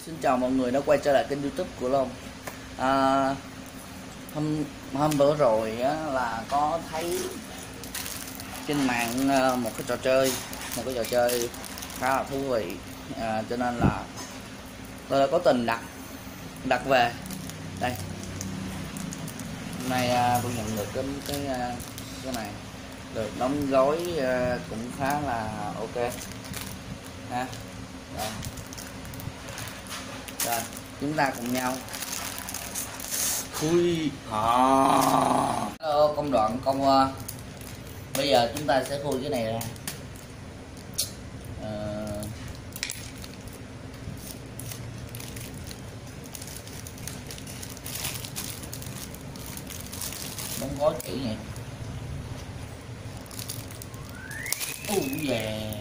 Xin chào mọi người đã quay trở lại kênh YouTube của Long. Hôm bữa rồi á, là có thấy trên mạng một cái trò chơi khá là thú vị, cho nên là tôi đã có tình đặt về đây. Hôm nay tôi nhận được cái này, được đóng gói cũng khá là ok ha. Rồi chúng ta cùng nhau khui. Công đoạn bây giờ chúng ta sẽ khui cái này ra. Đóng gói kỹ nhỉ. Yeah.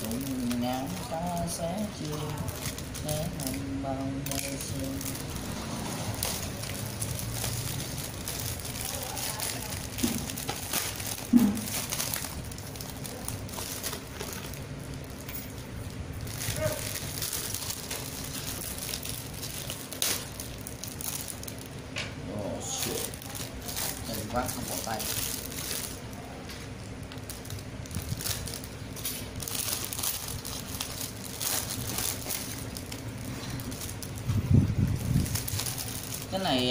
Cùng nhau ta sẽ chia sẽ thành bao nhiêu xin. Đừng quá không bỏ tay. Cái này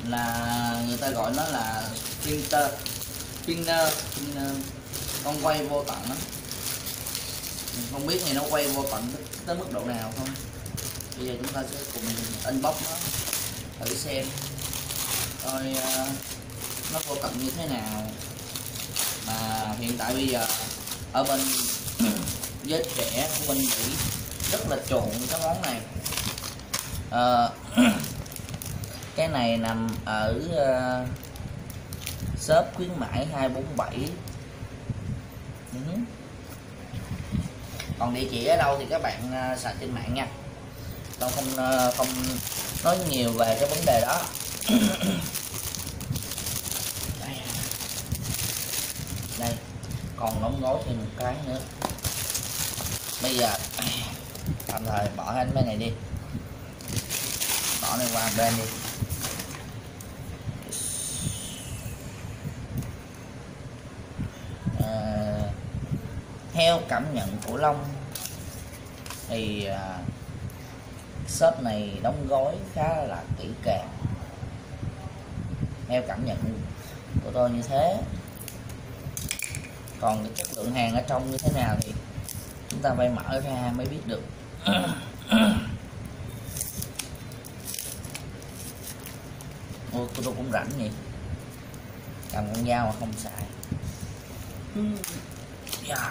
là người ta gọi nó là Spinner con quay vô tận đó. Mình không biết thì nó quay vô tận tới mức độ nào không. Bây giờ chúng ta sẽ cùng unbox nó thử xem coi nó vô tận như thế nào. Mà hiện tại bây giờ ở bên giới trẻ của bên Mỹ rất là chuộng cái món này. Cái này nằm ở shop khuyến mãi 247. Còn địa chỉ ở đâu thì các bạn search trên mạng nha. Tôi không nói nhiều về cái vấn đề đó. Đây còn đóng gói thêm một cái nữa. Bây giờ tạm thời bỏ hết mấy này đi, bỏ này qua bên đi. Theo cảm nhận của Long thì shop này đóng gói khá là kỹ càng. Theo cảm nhận của tôi như thế. Còn cái chất lượng hàng ở trong như thế nào thì chúng ta phải mở ra mới biết được. Ôi, tôi cũng rảnh vậy, cầm con dao mà không xài. Yeah.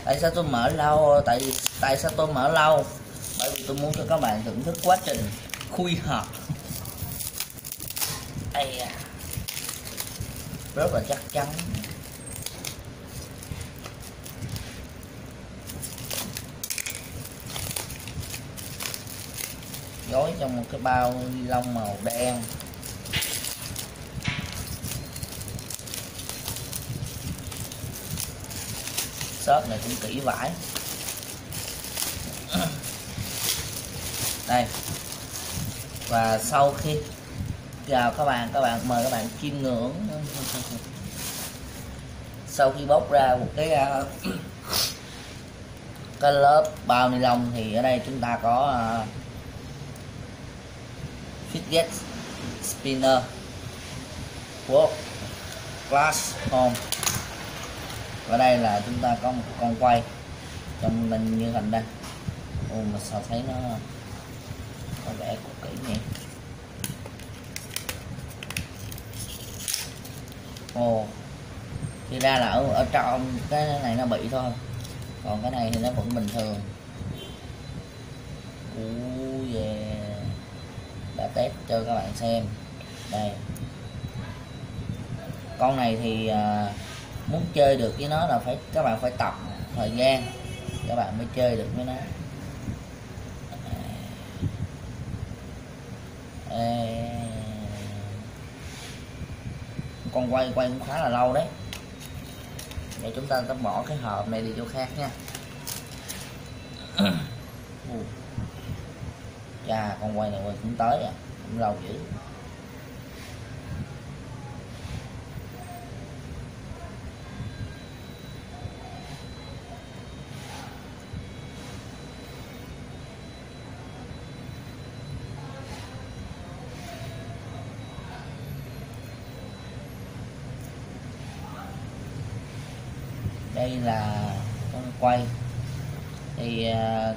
Tại sao tôi mở lâu? Tại sao tôi mở lâu? Bởi vì tôi muốn cho các bạn thưởng thức quá trình khui hộp. Rất là chắc chắn. Gói trong một cái bao ni lông màu đen. Shop này cũng kỹ vải. Đây. Và sau khi chào các bạn mời các bạn chiêm ngưỡng. Sau khi bóc ra một cái lớp bao ni lông thì ở đây chúng ta có Fidget Spinner World Glass Home. Ở đây là chúng ta có một con quay trong mình như hình đây. Mà sao thấy nó có vẻ cực kỹ nhỉ. Thì ra là ở trong cái này nó bị thôi, còn cái này thì nó vẫn bình thường. Yeah. test cho các bạn xem. Đây, con này thì muốn chơi được với nó là các bạn phải tập thời gian các bạn mới chơi được với nó. Con quay cũng khá là lâu đấy. Để chúng ta bỏ cái hộp này đi chỗ khác nha. Chà, con quay này cũng tới à, cũng lâu dữ. Đây là con quay thì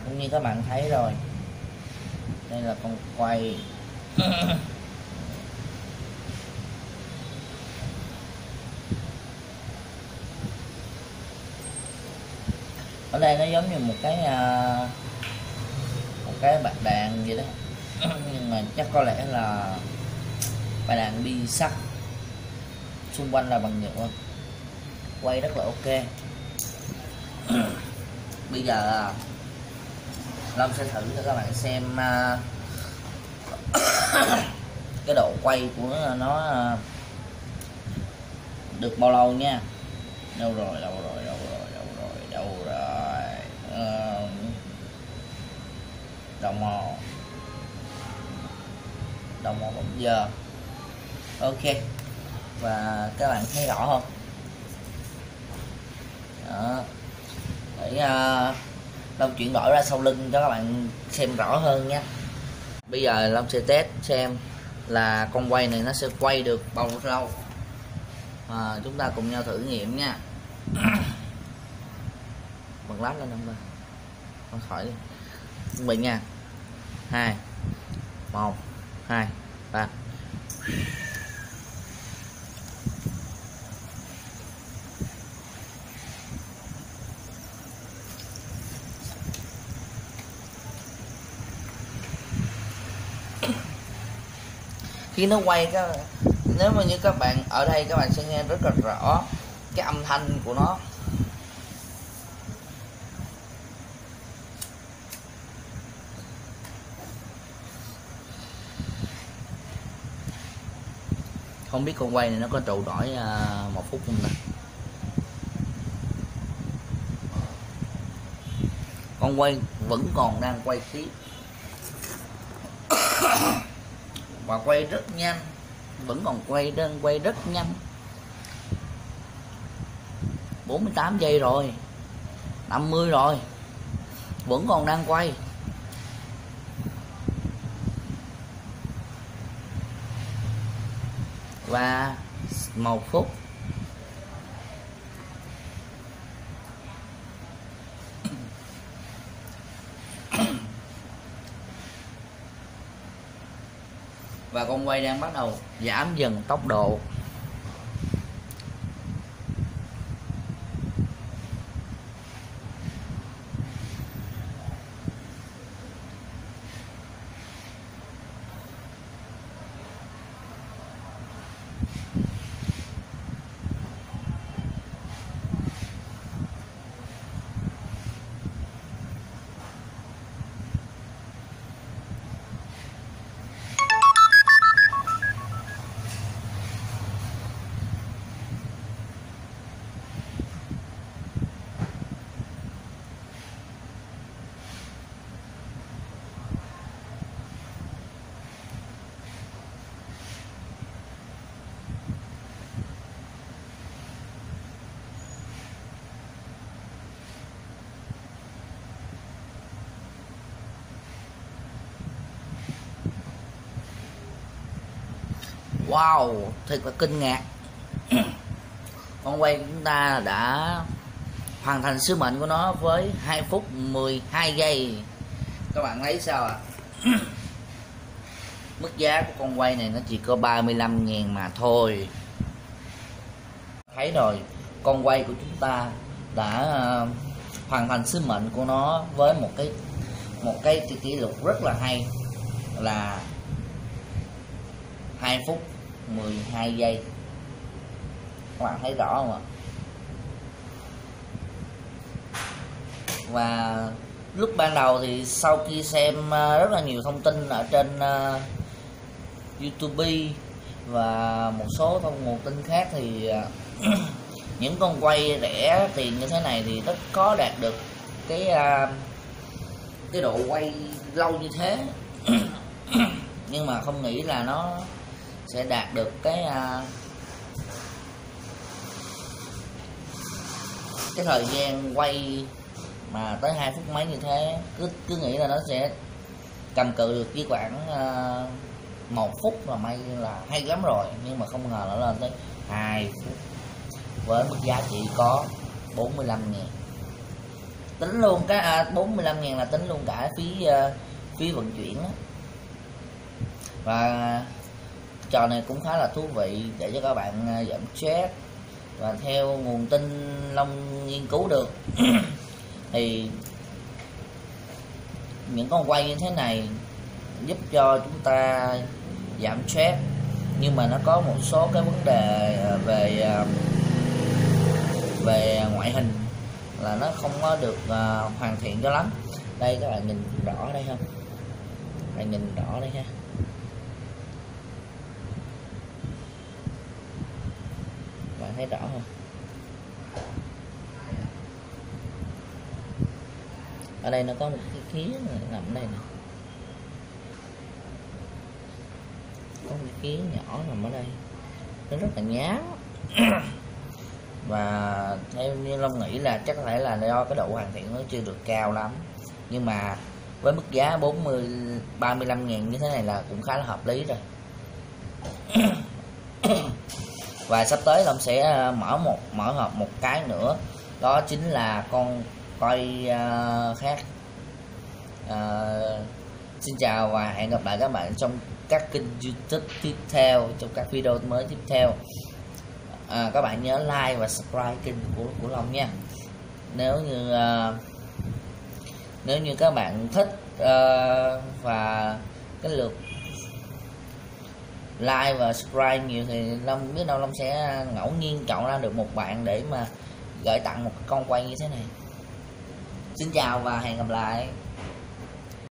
cũng như các bạn thấy rồi, đây là con quay. Ở đây nó giống như một cái bạc đạn vậy đó. Nhưng mà chắc có lẽ là bạc đạn bi sắt, xung quanh là bằng nhựa, quay rất là ok. Bây giờ Lâm sẽ thử cho các bạn xem cái độ quay của nó được bao lâu nha. Đâu rồi đồng hồ 1 giờ. Ok, và các bạn thấy rõ không? Đó. Để Long chuyển đổi ra sau lưng cho các bạn xem rõ hơn nha. Bây giờ Long sẽ test xem là con quay này nó sẽ quay được bao lâu. Chúng ta cùng nhau thử nghiệm nha. Bật lát lên không? Không khỏi đi. Chuẩn bị nha. 2 1 2 3. Khi nó quay nếu mà như các bạn ở đây, các bạn sẽ nghe rất là rõ cái âm thanh của nó. Không biết con quay này nó có trụ nổi 1 phút không ta? Con quay vẫn còn đang quay tiếp và quay rất nhanh, vẫn còn đang quay rất nhanh. 48 giây rồi, 50 rồi, vẫn còn đang quay. Và 1 phút. Và con quay đang bắt đầu giảm dần tốc độ. Wow, thật là kinh ngạc. Con quay của chúng ta đã hoàn thành sứ mệnh của nó với 2 phút 12 giây. Các bạn thấy sao ạ? Mức giá của con quay này nó chỉ có 35.000 mà thôi. Thấy rồi, con quay của chúng ta đã hoàn thành sứ mệnh của nó với một cái kỷ lục rất là hay, là 2 phút 12 giây. Các bạn thấy rõ không ạ? Và lúc ban đầu thì sau khi xem rất là nhiều thông tin ở trên YouTube và một số nguồn tin khác thì những con quay rẻ tiền như thế này thì rất khó đạt được cái độ quay lâu như thế. Nhưng mà không nghĩ là nó sẽ đạt được cái thời gian quay mà tới 2 phút mấy như thế. Cứ nghĩ là nó sẽ cầm cự được với khoảng 1 phút là may là hay lắm rồi, nhưng mà không ngờ nó lên tới 2 phút với mức giá chỉ có 45.000. Tính luôn cái 45.000 là tính luôn cả phí vận chuyển đó. Và trò này cũng khá là thú vị để cho các bạn giảm stress. Và theo nguồn tin Long nghiên cứu được thì những con quay như thế này giúp cho chúng ta giảm stress, nhưng mà nó có một số cái vấn đề về ngoại hình là nó không có được hoàn thiện cho lắm. Đây các bạn nhìn rõ đây không? Các bạn nhìn rõ đây ha. Bạn thấy rõ không? Ở đây nó có một cái khía nằm ở đây nè, có một cái khía nhỏ nằm ở đây, nó rất là nhám. Và theo như Long nghĩ là chắc có thể là do cái độ hoàn thiện nó chưa được cao lắm, nhưng mà với mức giá 35.000 như thế này là cũng khá là hợp lý rồi. Và sắp tới Long sẽ mở hộp một cái nữa, đó chính là con quay khác. Xin chào và hẹn gặp lại các bạn trong các kênh YouTube tiếp theo, trong các video mới tiếp theo. Các bạn nhớ like và subscribe kênh của Long nha. Nếu như các bạn thích và cái lượt like và subscribe nhiều thì Long biết đâu Long sẽ ngẫu nhiên chọn ra được một bạn để mà gửi tặng một con quay như thế này. Xin chào và hẹn gặp lại.